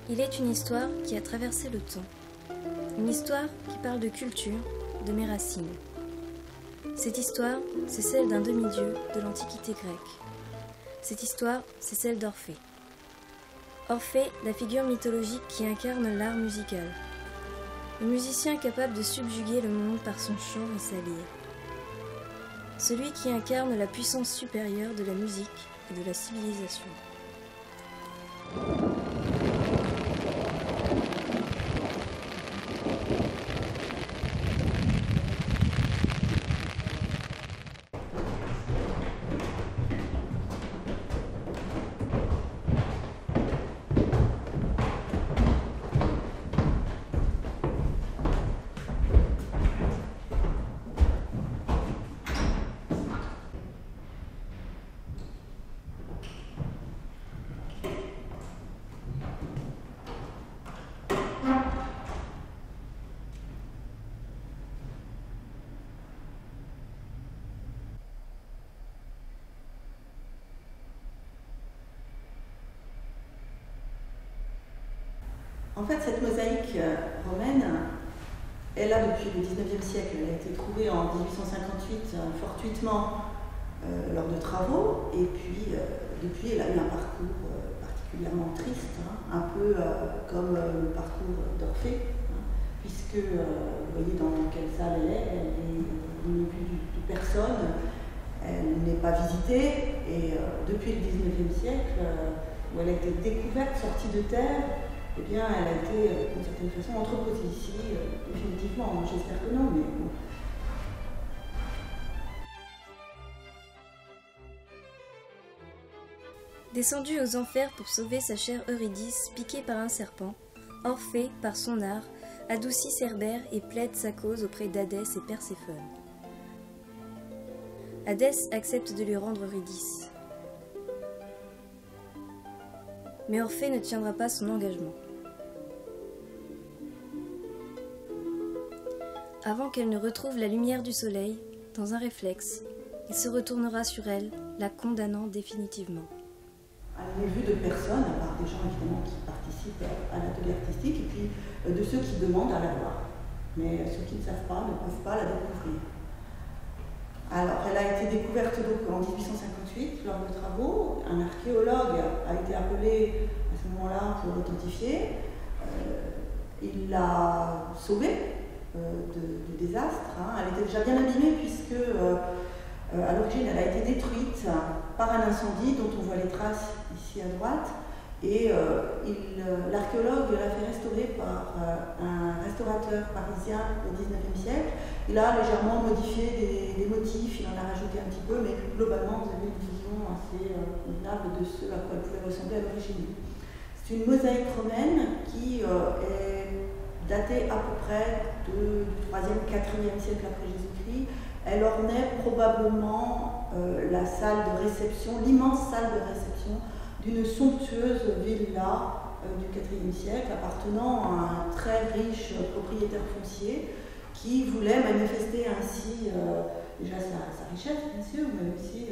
Il est une histoire qui a traversé le temps. Une histoire qui parle de culture, de mes racines. Cette histoire, c'est celle d'un demi-dieu de l'Antiquité grecque. Cette histoire, c'est celle d'Orphée. Orphée, la figure mythologique qui incarne l'art musical. Le musicien capable de subjuguer le monde par son chant et sa lyre. Celui qui incarne la puissance supérieure de la musique et de la civilisation. En fait, cette mosaïque romaine est là depuis le XIXe siècle. Elle a été trouvée en 1858 fortuitement lors de travaux, et puis depuis, elle a eu un parcours particulièrement triste, un peu comme le parcours d'Orphée, puisque vous voyez dans quelle salle elle est, il n'y a plus de personne, elle n'est pas visitée, et depuis le XIXe siècle, où elle a été découverte, sortie de terre, eh bien, elle a été, d'une certaine façon, entreposée ici, définitivement. J'espère que non, mais bon. Descendu aux enfers pour sauver sa chère Eurydice, piquée par un serpent, Orphée, par son art, adoucit Cerbère et plaide sa cause auprès d'Hadès et Perséphone. Hadès accepte de lui rendre Eurydice. Mais Orphée ne tiendra pas son engagement. Avant qu'elle ne retrouve la lumière du soleil, dans un réflexe, il se retournera sur elle, la condamnant définitivement. Elle n'est vue de personne, à part des gens évidemment qui participent à l'atelier artistique, et puis de ceux qui demandent à la voir. Mais ceux qui ne savent pas ne peuvent pas la découvrir. Alors, elle a été découverte donc en 1858 lors de travaux. Un archéologue a été appelé à ce moment-là pour l'authentifier. Il l'a sauvée du désastre. Elle était déjà bien abîmée puisque à l'origine elle a été détruite par un incendie dont on voit les traces ici à droite. Et l'archéologue l'a fait restaurer par un restaurateur parisien au XIXe siècle. Il a légèrement modifié des motifs, il en a rajouté un petit peu, mais globalement vous avez une vision assez convenable de ce à quoi elle pouvait ressembler à l'origine. C'est une mosaïque romaine qui est datée à peu près du 3e, 4e siècle après Jésus-Christ. Elle ornait probablement la salle de réception, l'immense salle de réception d'une somptueuse villa du IVe siècle appartenant à un très riche propriétaire foncier qui voulait manifester ainsi déjà sa richesse bien sûr, mais aussi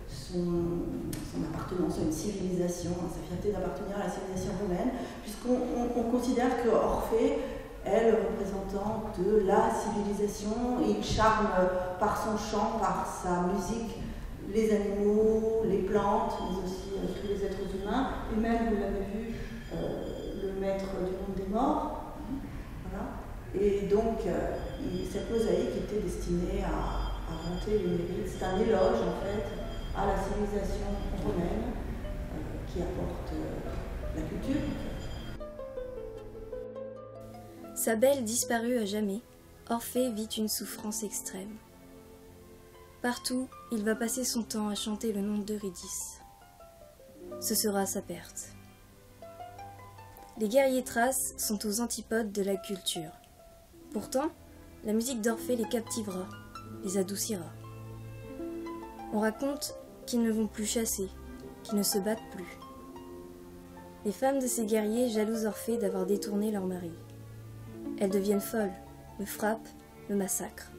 son appartenance à une civilisation, sa fierté d'appartenir à la civilisation romaine, puisqu'on considère que Orphée est le représentant de la civilisation. Il charme par son chant, par sa musique, les animaux, les plantes, mais aussi tous les êtres humains, et même, vous l'avez vu, le maître du monde des morts. Voilà. Et donc, cette mosaïque était destinée à vanter les mérites. C'est un éloge, en fait, à la civilisation romaine qui apporte la culture. Sa belle disparue à jamais, Orphée vit une souffrance extrême. Partout, il va passer son temps à chanter le nom d'Eurydice. Ce sera sa perte. Les guerriers thraces sont aux antipodes de la culture. Pourtant, la musique d'Orphée les captivera, les adoucira. On raconte qu'ils ne vont plus chasser, qu'ils ne se battent plus. Les femmes de ces guerriers jalousent Orphée d'avoir détourné leur mari. Elles deviennent folles, le frappent, le massacrent.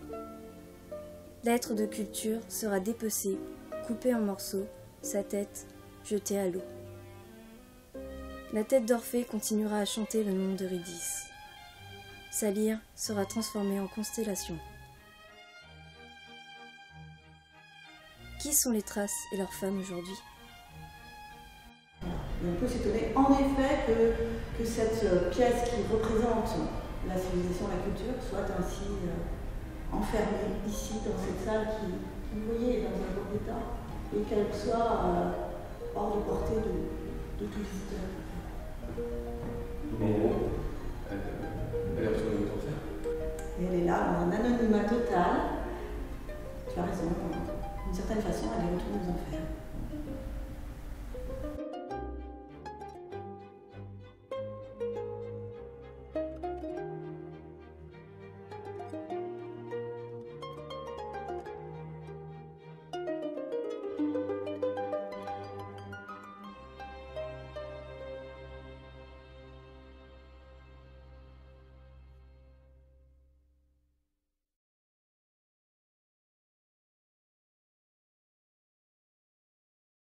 L'être de culture sera dépecé, coupé en morceaux, sa tête jetée à l'eau. la tête d'Orphée continuera à chanter le nom d'Eurydice. Sa lyre sera transformée en constellation. Qui sont les Thraces et leurs femmes aujourd'hui? Et on peut s'étonner en effet que cette pièce qui représente la civilisation, la culture, soit ainsi enfermée ici dans cette salle qui, vous voyez, est dans un bon état, et qu'elle soit